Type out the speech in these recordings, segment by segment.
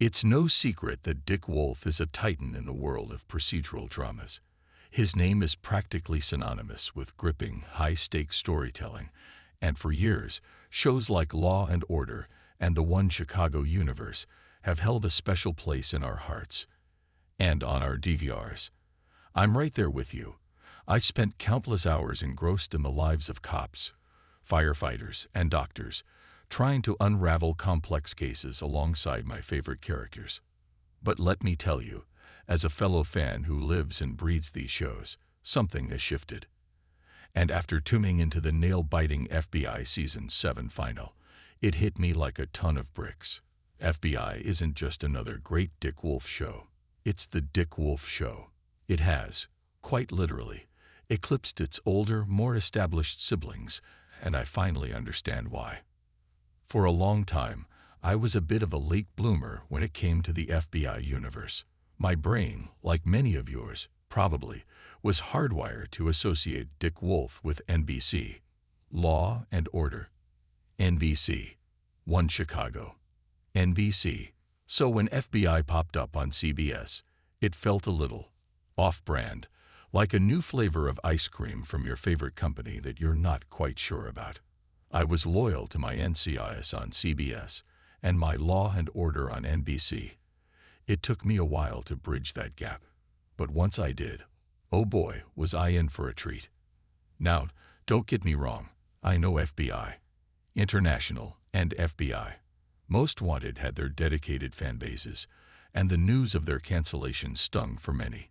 It's no secret that Dick Wolf is a titan in the world of procedural dramas. His name is practically synonymous with gripping, high-stakes storytelling, and for years, shows like Law and Order and the One Chicago Universe have held a special place in our hearts and on our DVRs. I'm right there with you. I spent countless hours engrossed in the lives of cops, firefighters, and doctors, trying to unravel complex cases alongside my favorite characters. But let me tell you, as a fellow fan who lives and breathes these shows, something has shifted. And after tuning into the nail-biting FBI Season 7 final, it hit me like a ton of bricks. FBI isn't just another great Dick Wolf show. It's the Dick Wolf show. It has, quite literally, eclipsed its older, more established siblings, and I finally understand why. For a long time, I was a bit of a late bloomer when it came to the FBI universe. My brain, like many of yours, probably, was hardwired to associate Dick Wolf with NBC, Law and Order, NBC, One Chicago, NBC. So when FBI popped up on CBS, it felt a little off-brand, like a new flavor of ice cream from your favorite company that you're not quite sure about. I was loyal to my NCIS on CBS and my Law and Order on NBC. It took me a while to bridge that gap, but once I did, oh boy, was I in for a treat. Now, don't get me wrong, I know FBI, International, and FBI. Most Wanted had their dedicated fan bases, and the news of their cancellation stung for many.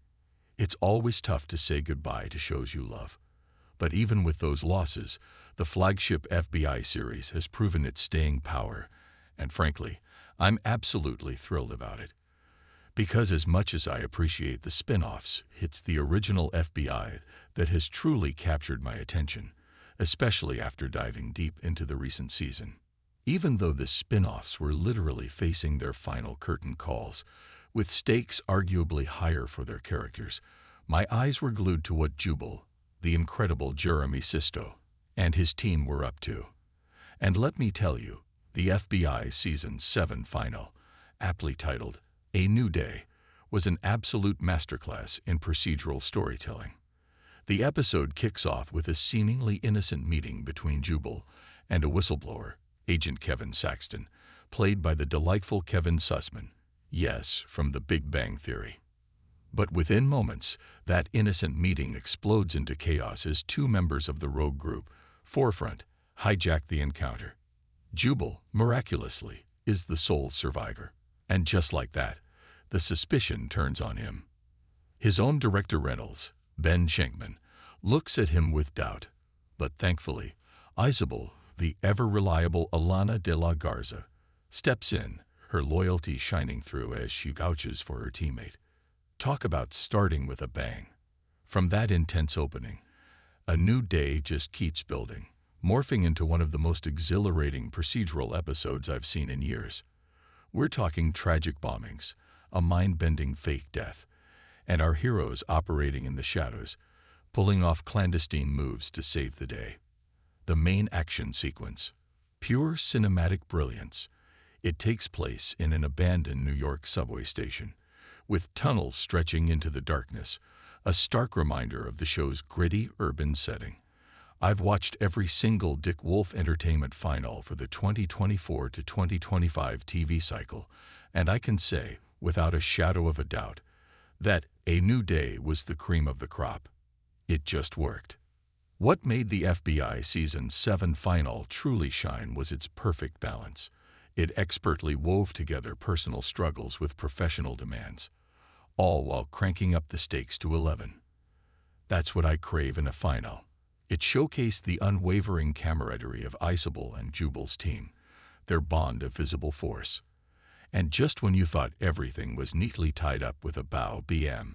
It's always tough to say goodbye to shows you love. But even with those losses, the flagship FBI series has proven its staying power, and frankly, I'm absolutely thrilled about it. Because as much as I appreciate the spin-offs, it's the original FBI that has truly captured my attention, especially after diving deep into the recent season. Even though the spin-offs were literally facing their final curtain calls, with stakes arguably higher for their characters, my eyes were glued to what Jubal, the incredible Jeremy Sisto, and his team were up to. And let me tell you, the FBI Season 7 final, aptly titled A New Day, was an absolute masterclass in procedural storytelling. The episode kicks off with a seemingly innocent meeting between Jubal and a whistleblower, Agent Kevin Saxton, played by the delightful Kevin Sussman, yes, from The Big Bang Theory. But within moments, that innocent meeting explodes into chaos as two members of the rogue group, Forefront, hijack the encounter. Jubal, miraculously, is the sole survivor. And just like that, the suspicion turns on him. His own director Reynolds, Ben Schenkman, looks at him with doubt. But thankfully, Isabel, the ever-reliable Alana de la Garza, steps in, her loyalty shining through as she vouches for her teammate. Talk about starting with a bang. From that intense opening, A New Day just keeps building, morphing into one of the most exhilarating procedural episodes I've seen in years. We're talking tragic bombings, a mind-bending fake death, and our heroes operating in the shadows, pulling off clandestine moves to save the day. The main action sequence, pure cinematic brilliance. It takes place in an abandoned New York subway station, with tunnels stretching into the darkness, a stark reminder of the show's gritty urban setting. I've watched every single Dick Wolf Entertainment final for the 2024 to 2025 TV cycle, and I can say, without a shadow of a doubt, that A New Day was the cream of the crop. It just worked. What made the FBI Season 7 final truly shine was its perfect balance. It expertly wove together personal struggles with professional demands, all while cranking up the stakes to 11. That's what I crave in a final. It showcased the unwavering camaraderie of Isabel and Jubal's team, their bond of visible force. And just when you thought everything was neatly tied up with a bow BM,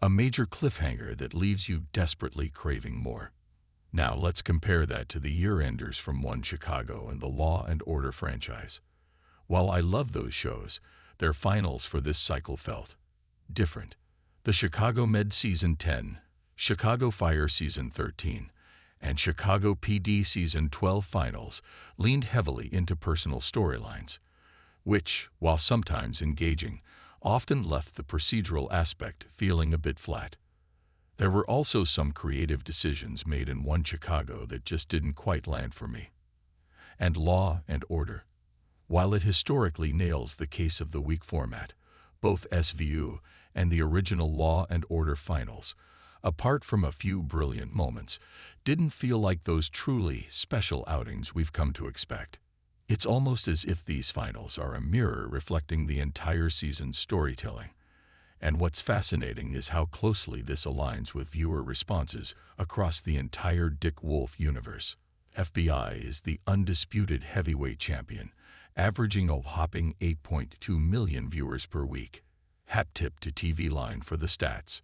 a major cliffhanger that leaves you desperately craving more. Now let's compare that to the year-enders from One Chicago and the Law and Order franchise. While I love those shows, their finals for this cycle felt different. The Chicago Med Season 10, Chicago Fire Season 13, and Chicago PD Season 12 finals leaned heavily into personal storylines, which, while sometimes engaging, often left the procedural aspect feeling a bit flat. There were also some creative decisions made in One Chicago that just didn't quite land for me. And Law and Order. While it historically nails the case of the week format, both SVU and the original Law and Order finals, apart from a few brilliant moments, didn't feel like those truly special outings we've come to expect. It's almost as if these finals are a mirror reflecting the entire season's storytelling. And what's fascinating is how closely this aligns with viewer responses across the entire Dick Wolf universe. FBI is the undisputed heavyweight champion, averaging a whopping 8.2 million viewers per week. Hat tip to TV Line for the stats.